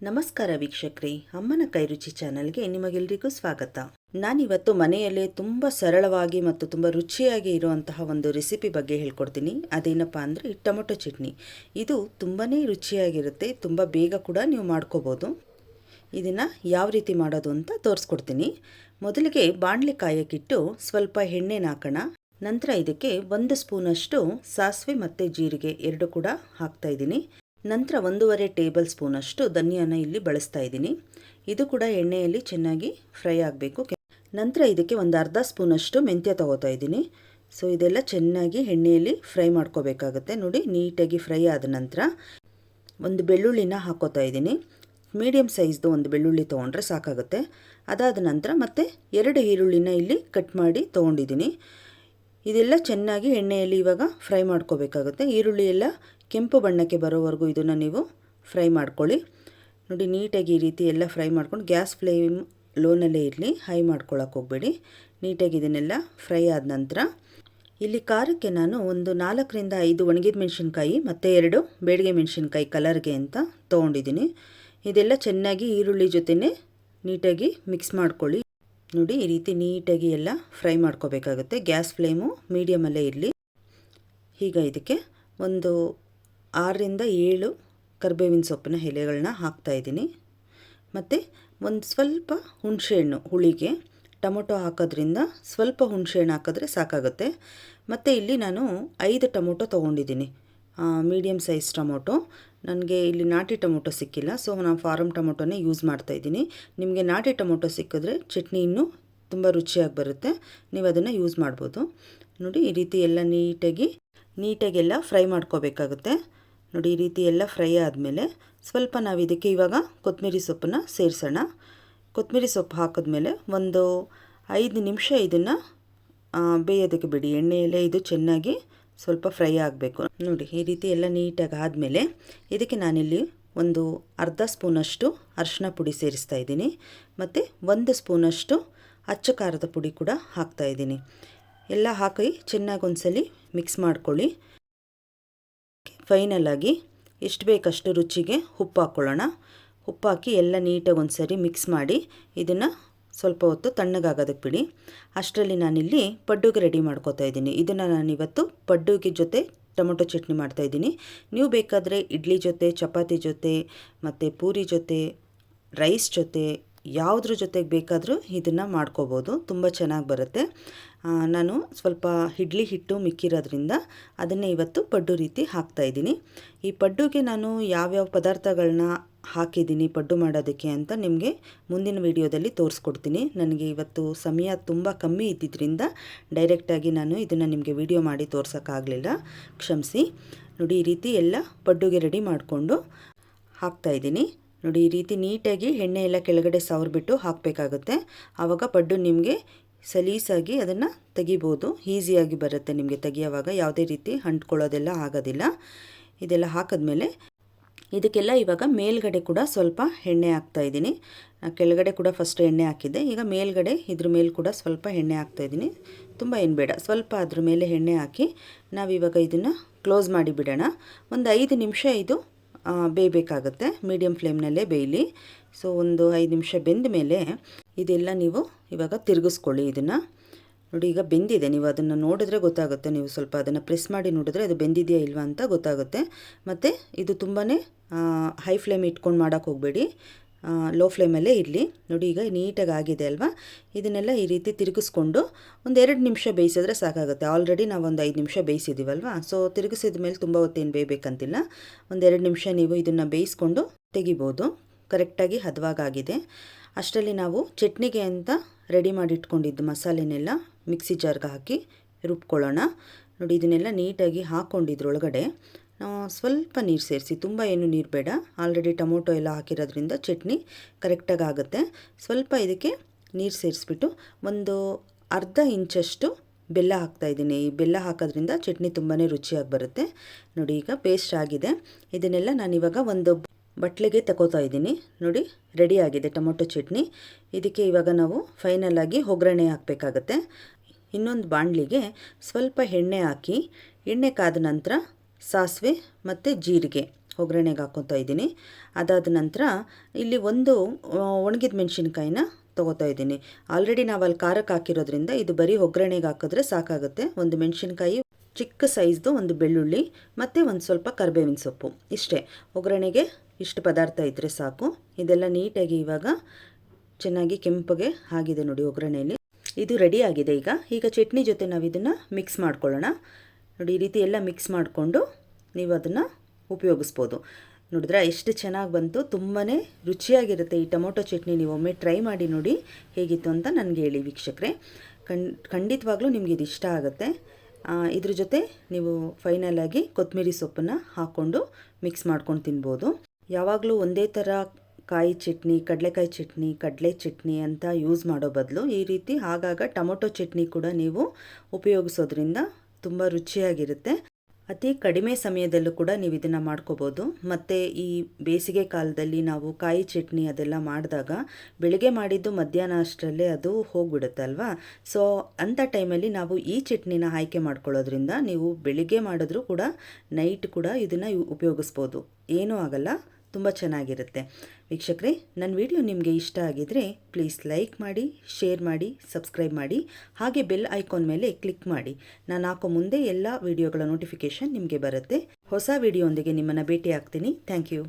ನಮಸ್ಕಾರ ವೀಕ್ಷಕರೇ, ಅಮ್ಮನ ಕೈರುಚಿ ಚಾನಲ್ಗೆ ನಿಮಗೆಲ್ಲರಿಗೂ ಸ್ವಾಗತ. ನಾನಿವತ್ತು ಮನೆಯಲ್ಲೇ ತುಂಬ ಸರಳವಾಗಿ ಮತ್ತು ತುಂಬ ರುಚಿಯಾಗಿ ಇರುವಂತಹ ಒಂದು ರೆಸಿಪಿ ಬಗ್ಗೆ ಹೇಳ್ಕೊಡ್ತೀನಿ. ಅದೇನಪ್ಪ ಅಂದರೆ ಟೊಮೊಟೊ ಚಟ್ನಿ. ಇದು ತುಂಬಾ ರುಚಿಯಾಗಿರುತ್ತೆ, ತುಂಬ ಬೇಗ ಕೂಡ ನೀವು ಮಾಡ್ಕೋಬೋದು. ಇದನ್ನು ಯಾವ ರೀತಿ ಮಾಡೋದು ಅಂತ ತೋರಿಸ್ಕೊಡ್ತೀನಿ. ಮೊದಲಿಗೆ ಬಾಣಲೆ ಕಾಯಕ್ಕಿಟ್ಟು ಸ್ವಲ್ಪ ಎಣ್ಣೆನ ಹಾಕೋಣ. ನಂತರ ಇದಕ್ಕೆ 1 ಸ್ಪೂನಷ್ಟು ಸಾಸಿವೆ ಮತ್ತು ಜೀರಿಗೆ ಎರಡು ಕೂಡ ಹಾಕ್ತಾಯಿದ್ದೀನಿ. ನಂತರ 1.5 ಟೇಬಲ್ ಸ್ಪೂನಷ್ಟು ಧನಿಯಾನ ಇಲ್ಲಿ ಬಳಸ್ತಾ ಇದ್ದೀನಿ. ಇದು ಕೂಡ ಎಣ್ಣೆಯಲ್ಲಿ ಚೆನ್ನಾಗಿ ಫ್ರೈ ಆಗಬೇಕು. ನಂತರ ಇದಕ್ಕೆ ಒಂದು ಅರ್ಧ ಸ್ಪೂನಷ್ಟು ಮೆಂತ್ಯ ತೊಗೋತಾ ಇದ್ದೀನಿ. ಸೊ ಇದೆಲ್ಲ ಚೆನ್ನಾಗಿ ಎಣ್ಣೆಯಲ್ಲಿ ಫ್ರೈ ಮಾಡ್ಕೋಬೇಕಾಗುತ್ತೆ. ನೋಡಿ, ನೀಟಾಗಿ ಫ್ರೈ ಆದ ನಂತರ ಒಂದು ಬೆಳ್ಳುಳ್ಳಿನ ಹಾಕೋತಾ ಇದ್ದೀನಿ. ಮೀಡಿಯಮ್ ಸೈಜ್ದು ಒಂದು ಬೆಳ್ಳುಳ್ಳಿ ತೊಗೊಂಡ್ರೆ ಸಾಕಾಗುತ್ತೆ. ಅದಾದ ನಂತರ ಮತ್ತೆ 2 ಈರುಳ್ಳಿನ ಇಲ್ಲಿ ಕಟ್ ಮಾಡಿ ತೊಗೊಂಡಿದ್ದೀನಿ. ಇದೆಲ್ಲ ಚೆನ್ನಾಗಿ ಎಣ್ಣೆಯಲ್ಲಿ ಇವಾಗ ಫ್ರೈ ಮಾಡ್ಕೋಬೇಕಾಗುತ್ತೆ. ಈರುಳ್ಳಿ ಎಲ್ಲ ಕೆಂಪು ಬಣ್ಣಕ್ಕೆ ಬರೋವರೆಗೂ ಇದನ್ನು ನೀವು ಫ್ರೈ ಮಾಡ್ಕೊಳ್ಳಿ. ನೋಡಿ, ನೀಟಾಗಿ ಈ ರೀತಿ ಎಲ್ಲ ಫ್ರೈ ಮಾಡ್ಕೊಂಡು ಗ್ಯಾಸ್ ಫ್ಲೇಮ್ ಲೋನಲ್ಲೇ ಇರಲಿ, ಹೈ ಮಾಡ್ಕೊಳ್ಳೋಕೆ ಹೋಗಬೇಡಿ. ನೀಟಾಗಿ ಇದನ್ನೆಲ್ಲ ಫ್ರೈ ಆದ ನಂತರ ಇಲ್ಲಿ ಖಾರಕ್ಕೆ ನಾನು ಒಂದು 4ರಿಂದ 5 ಒಣಗಿದ ಮೆಣಸಿನ್ಕಾಯಿ ಮತ್ತು 2 ಬೇಡಿಗೆ ಮೆಣಸಿನ್ಕಾಯಿ ಕಲರ್ಗೆ ಅಂತ ತೊಗೊಂಡಿದ್ದೀನಿ. ಇದೆಲ್ಲ ಚೆನ್ನಾಗಿ ಈರುಳ್ಳಿ ಜೊತೆನೇ ನೀಟಾಗಿ ಮಿಕ್ಸ್ ಮಾಡ್ಕೊಳ್ಳಿ. ನೋಡಿ, ಈ ರೀತಿ ನೀಟಾಗಿ ಎಲ್ಲ ಫ್ರೈ ಮಾಡ್ಕೋಬೇಕಾಗುತ್ತೆ. ಗ್ಯಾಸ್ ಫ್ಲೇಮು ಮೀಡಿಯಮಲ್ಲೇ ಇರಲಿ. ಈಗ ಇದಕ್ಕೆ ಒಂದು 6ರಿಂದ 7 ಕರಿಬೇವಿನ ಸೊಪ್ಪಿನ ಎಲೆಗಳನ್ನ ಹಾಕ್ತಾಯಿದ್ದೀನಿ. ಮತ್ತು ಒಂದು ಸ್ವಲ್ಪ ಹುಣಸೆಹಣ್ಣು ಹುಳಿಗೆ, ಟೊಮೊಟೊ ಹಾಕೋದ್ರಿಂದ ಸ್ವಲ್ಪ ಹುಣಸೆಹಣ್ಣು ಹಾಕಿದ್ರೆ ಸಾಕಾಗುತ್ತೆ. ಮತ್ತು ಇಲ್ಲಿ ನಾನು 5 ಟೊಮೊಟೊ ತೊಗೊಂಡಿದ್ದೀನಿ, ಮೀಡಿಯಮ್ ಸೈಜ್ ಟೊಮೊಟೊ. ನನಗೆ ಇಲ್ಲಿ ನಾಟಿ ಟೊಮೊಟೊ ಸಿಕ್ಕಿಲ್ಲ, ಸೊ ನಾನು ಫಾರಮ್ ಟೊಮೊಟೊನೇ ಯೂಸ್ ಮಾಡ್ತಾಯಿದ್ದೀನಿ. ನಿಮಗೆ ನಾಟಿ ಟೊಮೊಟೊ ಸಿಕ್ಕಿದ್ರೆ ಚಟ್ನಿ ಇನ್ನೂ ತುಂಬ ರುಚಿಯಾಗಿ ಬರುತ್ತೆ, ನೀವು ಅದನ್ನು ಯೂಸ್ ಮಾಡ್ಬೋದು. ನೋಡಿ, ಈ ರೀತಿ ಎಲ್ಲ ನೀಟಾಗೆಲ್ಲ ಫ್ರೈ ಮಾಡ್ಕೋಬೇಕಾಗುತ್ತೆ. ನೋಡಿ, ಈ ರೀತಿ ಎಲ್ಲ ಫ್ರೈ ಆದಮೇಲೆ ಸ್ವಲ್ಪ ನಾವು ಇದಕ್ಕೆ ಇವಾಗ ಕೊತ್ತಂಬರಿ ಸೊಪ್ಪನ್ನ ಸೇರಿಸೋಣ. ಕೊತ್ತಂಬರಿ ಸೊಪ್ಪು ಹಾಕಿದ್ಮೇಲೆ ಒಂದು 5 ನಿಮಿಷ ಇದನ್ನು ಬೇಯೋದಕ್ಕೆ ಬಿಡಿ. ಎಣ್ಣೆಯಲ್ಲೇ ಇದು ಚೆನ್ನಾಗಿ ಸ್ವಲ್ಪ ಫ್ರೈ ಆಗಬೇಕು. ನೋಡಿ, ಈ ರೀತಿ ಎಲ್ಲ ನೀಟಾಗಿ ಆದಮೇಲೆ ಇದಕ್ಕೆ ನಾನಿಲ್ಲಿ ಒಂದು ಅರ್ಧ ಸ್ಪೂನಷ್ಟು ಅರಿಶಿನ ಪುಡಿ ಸೇರಿಸ್ತಾ ಇದ್ದೀನಿ. ಮತ್ತು 1 ಸ್ಪೂನಷ್ಟು ಅಚ್ಚ ಖಾರದ ಪುಡಿ ಕೂಡ ಹಾಕ್ತಾಯಿದ್ದೀನಿ. ಎಲ್ಲ ಹಾಕಿ ಚೆನ್ನಾಗಿ ಒಂದ್ಸಲಿ ಮಿಕ್ಸ್ ಮಾಡ್ಕೊಳ್ಳಿ. ಫೈನಲಾಗಿ ಎಷ್ಟು ಬೇಕಷ್ಟು ರುಚಿಗೆ ಉಪ್ಪು ಹಾಕ್ಕೊಳ್ಳೋಣ. ಉಪ್ಪು ಹಾಕಿ ಎಲ್ಲ ನೀಟಾಗಿ ಒಂದ್ಸರಿ ಮಿಕ್ಸ್ ಮಾಡಿ ಇದನ್ನು ಸ್ವಲ್ಪ ಹೊತ್ತು ತಣ್ಣಗಾಗೋದಕ್ಕೆ ಬಿಡಿ. ಅಷ್ಟರಲ್ಲಿ ನಾನಿಲ್ಲಿ ಪಡ್ಡುಗೆ ರೆಡಿ ಮಾಡ್ಕೋತಾ ಇದ್ದೀನಿ. ಇದನ್ನು ನಾನಿವತ್ತು ಪಡ್ಡುಗೆ ಜೊತೆ ಟೊಮೊಟೊ ಚಟ್ನಿ ಮಾಡ್ತಾಯಿದ್ದೀನಿ. ನೀವು ಬೇಕಾದರೆ ಇಡ್ಲಿ ಜೊತೆ, ಚಪಾತಿ ಜೊತೆ, ಮತ್ತು ಪೂರಿ ಜೊತೆ, ರೈಸ್ ಜೊತೆ, ಯಾವುದ್ರ ಜೊತೆಗೆ ಬೇಕಾದರೂ ಇದನ್ನು ಮಾಡ್ಕೋಬೋದು, ತುಂಬ ಚೆನ್ನಾಗಿ ಬರುತ್ತೆ. ನಾನು ಸ್ವಲ್ಪ ಇಡ್ಲಿ ಹಿಟ್ಟು ಮಿಕ್ಕಿರೋದ್ರಿಂದ ಅದನ್ನೇ ಇವತ್ತು ಪಡ್ಡು ರೀತಿ ಹಾಕ್ತಾಯಿದ್ದೀನಿ. ಈ ಪಡ್ಡುಗೆ ನಾನು ಯಾವ್ಯಾವ ಪದಾರ್ಥಗಳನ್ನ ಹಾಕಿದ್ದೀನಿ ಪಡ್ಡು ಮಾಡೋದಕ್ಕೆ ಅಂತ ನಿಮಗೆ ಮುಂದಿನ ವಿಡಿಯೋದಲ್ಲಿ ತೋರಿಸ್ಕೊಡ್ತೀನಿ. ನನಗೆ ಇವತ್ತು ಸಮಯ ತುಂಬ ಕಮ್ಮಿ ಇದ್ದಿದ್ದರಿಂದ ಡೈರೆಕ್ಟಾಗಿ ನಾನು ಇದನ್ನು ನಿಮಗೆ ವಿಡಿಯೋ ಮಾಡಿ ತೋರ್ಸೋಕ್ಕಾಗಲಿಲ್ಲ, ಕ್ಷಮಿಸಿ. ನೋಡಿ, ಈ ರೀತಿ ಎಲ್ಲ ಪಡ್ಡುಗೆ ರೆಡಿ ಮಾಡಿಕೊಂಡು ಹಾಕ್ತಾಯಿದ್ದೀನಿ. ನೋಡಿ, ಈ ರೀತಿ ನೀಟಾಗಿ ಎಣ್ಣೆ ಎಲ್ಲ ಕೆಳಗಡೆ ಸವರ್ಬಿಟ್ಟು ಹಾಕಬೇಕಾಗುತ್ತೆ. ಆವಾಗ ಪಡ್ಡು ನಿಮಗೆ ಸಲೀಸಾಗಿ ಅದನ್ನು ತೆಗಿಬೋದು, ಈಸಿಯಾಗಿ ಬರುತ್ತೆ ನಿಮಗೆ ತೆಗಿಯೋವಾಗ. ಯಾವುದೇ ರೀತಿ ಅಂಟ್ಕೊಳ್ಳೋದೆಲ್ಲ ಆಗೋದಿಲ್ಲ. ಇದೆಲ್ಲ ಹಾಕಿದ್ಮೇಲೆ ಇದಕ್ಕೆಲ್ಲ ಇವಾಗ ಮೇಲ್ಗಡೆ ಕೂಡ ಸ್ವಲ್ಪ ಎಣ್ಣೆ ಹಾಕ್ತಾಯಿದ್ದೀನಿ. ಕೆಳಗಡೆ ಕೂಡ ಫಸ್ಟ್ ಎಣ್ಣೆ ಹಾಕಿದ್ದೆ, ಈಗ ಮೇಲ್ಗಡೆ ಇದ್ರ ಮೇಲೆ ಕೂಡ ಸ್ವಲ್ಪ ಎಣ್ಣೆ ಹಾಕ್ತಾಯಿದ್ದೀನಿ. ತುಂಬ ಏನು ಬೇಡ, ಸ್ವಲ್ಪ ಅದ್ರ ಮೇಲೆ ಎಣ್ಣೆ ಹಾಕಿ ನಾವಿವಾಗ ಇದನ್ನು ಕ್ಲೋಸ್ ಮಾಡಿ ಬಿಡೋಣ. ಒಂದು 5 ನಿಮಿಷ ಇದು ಬೇಯಬೇಕಾಗುತ್ತೆ, ಮೀಡಿಯಮ್ ಫ್ಲೇಮ್ನಲ್ಲೇ ಬೇಯಲಿ. ಸೊ ಒಂದು 5 ನಿಮಿಷ ಬೆಂದ ಮೇಲೆ ಇದೆಲ್ಲ ನೀವು ಇವಾಗ ತಿರುಗಿಸ್ಕೊಳ್ಳಿ. ಇದನ್ನು ನೋಡಿ, ಈಗ ಬೆಂದಿದೆ. ನೀವು ಅದನ್ನು ನೋಡಿದ್ರೆ ಗೊತ್ತಾಗುತ್ತೆ, ನೀವು ಸ್ವಲ್ಪ ಅದನ್ನು ಪ್ರೆಸ್ ಮಾಡಿ ನೋಡಿದ್ರೆ ಅದು ಬೆಂದಿದೆಯಾ ಇಲ್ವಾ ಅಂತ ಗೊತ್ತಾಗುತ್ತೆ. ಮತ್ತು ಇದು ತುಂಬಾ ಹೈ ಫ್ಲೇಮ್ ಇಟ್ಕೊಂಡು ಮಾಡೋಕ್ಕೆ ಹೋಗಬೇಡಿ, ಲೋ ಫ್ಲೇಮಲ್ಲೇ ಇರಲಿ. ನೋಡಿ, ಈಗ ನೀಟಾಗಿ ಆಗಿದೆ ಅಲ್ವಾ. ಇದನ್ನೆಲ್ಲ ಈ ರೀತಿ ತಿರುಗಿಸ್ಕೊಂಡು ಒಂದು 2 ನಿಮಿಷ ಬೇಯಿಸಿದ್ರೆ ಸಾಕಾಗುತ್ತೆ. ಆಲ್ರೆಡಿ ನಾವು ಒಂದು 5 ನಿಮಿಷ ಬೇಯಿಸಿದ್ದೀವಲ್ವ, ಸೊ ತಿರುಗಿಸಿದ ಮೇಲೆ ತುಂಬ ಹೊತ್ತೇನು ಬೇಯಬೇಕಂತಿಲ್ಲ. ಒಂದು 2 ನಿಮಿಷ ನೀವು ಇದನ್ನು ಬೇಯಿಸ್ಕೊಂಡು ತೆಗಿಬೋದು. ಕರೆಕ್ಟಾಗಿ ಹದವಾಗಿದೆ. ಅಷ್ಟರಲ್ಲಿ ನಾವು ಚಟ್ನಿಗೆ ಅಂತ ರೆಡಿ ಮಾಡಿ ಇಟ್ಕೊಂಡಿದ್ದು ಮಸಾಲೆನೆಲ್ಲ ಮಿಕ್ಸಿ ಜಾರ್ಗೆ ಹಾಕಿ ರುಬ್ಕೊಳ್ಳೋಣ. ನೋಡಿ, ಇದನ್ನೆಲ್ಲ ನೀಟಾಗಿ ಹಾಕ್ಕೊಂಡಿದ್ರೊಳಗಡೆ ಸ್ವಲ್ಪ ನೀರು ಸೇರಿಸಿ, ತುಂಬ ಏನು ನೀರು ಬೇಡ. ಆಲ್ರೆಡಿ ಟೊಮೊಟೊ ಎಲ್ಲ ಹಾಕಿರೋದ್ರಿಂದ ಚಟ್ನಿ ಕರೆಕ್ಟಾಗಿ ಆಗುತ್ತೆ. ಸ್ವಲ್ಪ ಇದಕ್ಕೆ ನೀರು ಸೇರಿಸ್ಬಿಟ್ಟು ಒಂದು ಅರ್ಧ ಇಂಚಷ್ಟು ಬೆಲ್ಲ ಹಾಕ್ತಾಯಿದ್ದೀನಿ. ಈ ಬೆಲ್ಲ ಹಾಕೋದ್ರಿಂದ ಚಟ್ನಿ ತುಂಬಾ ರುಚಿಯಾಗಿ ಬರುತ್ತೆ. ನೋಡಿ, ಈಗ ಪೇಸ್ಟ್ ಆಗಿದೆ. ಇದನ್ನೆಲ್ಲ ನಾನಿವಾಗ ಒಂದು ಬಟ್ಲಿಗೆ ತಗೋತಾ ಇದ್ದೀನಿ. ನೋಡಿ, ರೆಡಿಯಾಗಿದೆ ಟೊಮೊಟೊ ಚಟ್ನಿ. ಇದಕ್ಕೆ ಇವಾಗ ನಾವು ಫೈನಲಾಗಿ ಒಗ್ಗರಣೆ ಹಾಕಬೇಕಾಗತ್ತೆ. ಇನ್ನೊಂದು ಬಾಣಲಿಗೆ ಸ್ವಲ್ಪ ಎಣ್ಣೆ ಹಾಕಿ, ಎಣ್ಣೆ ಕಾದ ನಂತರ ಸಾಸಿವೆ ಮತ್ತು ಜೀರಿಗೆ ಒಗ್ಗರಣೆಗೆ ಹಾಕ್ಕೊತಾ ಇದ್ದೀನಿ. ಅದಾದ ನಂತರ ಇಲ್ಲಿ ಒಂದು ಒಣಗಿದ ಮೆಣಸಿನ್ಕಾಯಿನ ತೊಗೋತಾ ಇದ್ದೀನಿ. ಆಲ್ರೆಡಿ ನಾವು ಅಲ್ಲಿ ಖಾರಕ್ಕೆ ಹಾಕಿರೋದ್ರಿಂದ ಇದು ಬರೀ ಒಗ್ಗರಣೆಗೆ ಹಾಕಿದ್ರೆ ಸಾಕಾಗುತ್ತೆ. ಒಂದು ಮೆಣಸಿನ್ಕಾಯಿ, ಚಿಕ್ಕ ಸೈಜ್ದು ಒಂದು ಬೆಳ್ಳುಳ್ಳಿ ಮತ್ತು ಒಂದು ಸ್ವಲ್ಪ ಕರಿಬೇವಿನ ಸೊಪ್ಪು, ಇಷ್ಟೇ. ಒಗ್ಗರಣೆಗೆ ಇಷ್ಟು ಪದಾರ್ಥ ಇದ್ದರೆ ಸಾಕು. ಇದೆಲ್ಲ ನೀಟಾಗಿ ಇವಾಗ ಚೆನ್ನಾಗಿ ಕೆಂಪಗೆ ಆಗಿದೆ ನೋಡಿ ಒಗ್ಗರಣೆಯಲ್ಲಿ. ಇದು ರೆಡಿ ಆಗಿದೆ. ಈಗ ಚಟ್ನಿ ಜೊತೆ ನಾವು ಇದನ್ನು ಮಿಕ್ಸ್ ಮಾಡ್ಕೊಳ್ಳೋಣ. ನೋಡಿ, ಈ ರೀತಿ ಎಲ್ಲ ಮಿಕ್ಸ್ ಮಾಡಿಕೊಂಡು ನೀವು ಅದನ್ನು ಉಪಯೋಗಿಸ್ಬೋದು. ನೋಡಿದ್ರೆ ಎಷ್ಟು ಚೆನ್ನಾಗಿ ಬಂತು, ತುಂಬಾ ರುಚಿಯಾಗಿರುತ್ತೆ ಈ ಟೊಮೊಟೊ ಚಟ್ನಿ. ನೀವು ಒಮ್ಮೆ ಟ್ರೈ ಮಾಡಿ ನೋಡಿ ಹೇಗಿತ್ತು ಅಂತ ನನಗೆ ಹೇಳಿ ವೀಕ್ಷಕರೇ. ಖಂಡಿತವಾಗ್ಲೂ ನಿಮಗೆ ಇದು ಇಷ್ಟ ಆಗುತ್ತೆ. ಇದ್ರ ಜೊತೆ ನೀವು ಫೈನಲಾಗಿ ಕೊತ್ತಂಬರಿ ಸೊಪ್ಪನ್ನು ಹಾಕ್ಕೊಂಡು ಮಿಕ್ಸ್ ಮಾಡ್ಕೊಂಡು ತಿನ್ಬೋದು. ಯಾವಾಗಲೂ ಒಂದೇ ಥರ ಕಾಯಿ ಚಟ್ನಿ, ಕಡಲೆಕಾಯಿ ಚಟ್ನಿ, ಕಡಲೆ ಚಟ್ನಿ ಅಂತ ಯೂಸ್ ಮಾಡೋ ಬದಲು ಈ ರೀತಿ ಆಗಾಗ ಟೊಮೊಟೊ ಚಟ್ನಿ ಕೂಡ ನೀವು ಉಪಯೋಗಿಸೋದ್ರಿಂದ ತುಂಬ ರುಚಿಯಾಗಿರುತ್ತೆ. ಅತಿ ಕಡಿಮೆ ಸಮಯದಲ್ಲೂ ಕೂಡ ನೀವು ಇದನ್ನು ಮಾಡ್ಕೋಬೋದು. ಮತ್ತು ಈ ಬೇಸಿಗೆ ಕಾಲದಲ್ಲಿ ನಾವು ಕಾಯಿ ಚಟ್ನಿ ಅದೆಲ್ಲ ಮಾಡಿದಾಗ ಬೆಳಗ್ಗೆ ಮಾಡಿದ್ದು ಮಧ್ಯಾಹ್ನ ಅಷ್ಟರಲ್ಲೇ ಅದು ಹೋಗಿಬಿಡುತ್ತೆ ಅಲ್ವಾ. ಸೊ ಅಂಥ ಟೈಮಲ್ಲಿ ನಾವು ಈ ಚಟ್ನಿನ ಆಯ್ಕೆ ಮಾಡ್ಕೊಳ್ಳೋದ್ರಿಂದ ನೀವು ಬೆಳಿಗ್ಗೆ ಮಾಡಿದ್ರೂ ಕೂಡ ನೈಟ್ ಕೂಡ ಇದನ್ನು ಉಪಯೋಗಿಸ್ಬೋದು, ಏನೂ ಆಗಲ್ಲ, ತುಂಬ ಚೆನ್ನಾಗಿರುತ್ತೆ. ವೀಕ್ಷಕರೇ, ನನ್ನ ವಿಡಿಯೋ ನಿಮಗೆ ಇಷ್ಟ ಆಗಿದರೆ ಪ್ಲೀಸ್ ಲೈಕ್ ಮಾಡಿ, ಶೇರ್ ಮಾಡಿ, ಸಬ್ಸ್ಕ್ರೈಬ್ ಮಾಡಿ, ಹಾಗೆ ಬೆಲ್ ಐಕಾನ್ ಮೇಲೆ ಕ್ಲಿಕ್ ಮಾಡಿ. ನಾನು ಹಾಕೋ ಮುಂದೆ ಎಲ್ಲ ವಿಡಿಯೋಗಳ ನೋಟಿಫಿಕೇಷನ್ ನಿಮಗೆ ಬರುತ್ತೆ. ಹೊಸ ವಿಡಿಯೋ ಒಂದಿಗೆ ನಿಮ್ಮನ್ನು ಭೇಟಿ ಆಗ್ತೀನಿ. Thank you.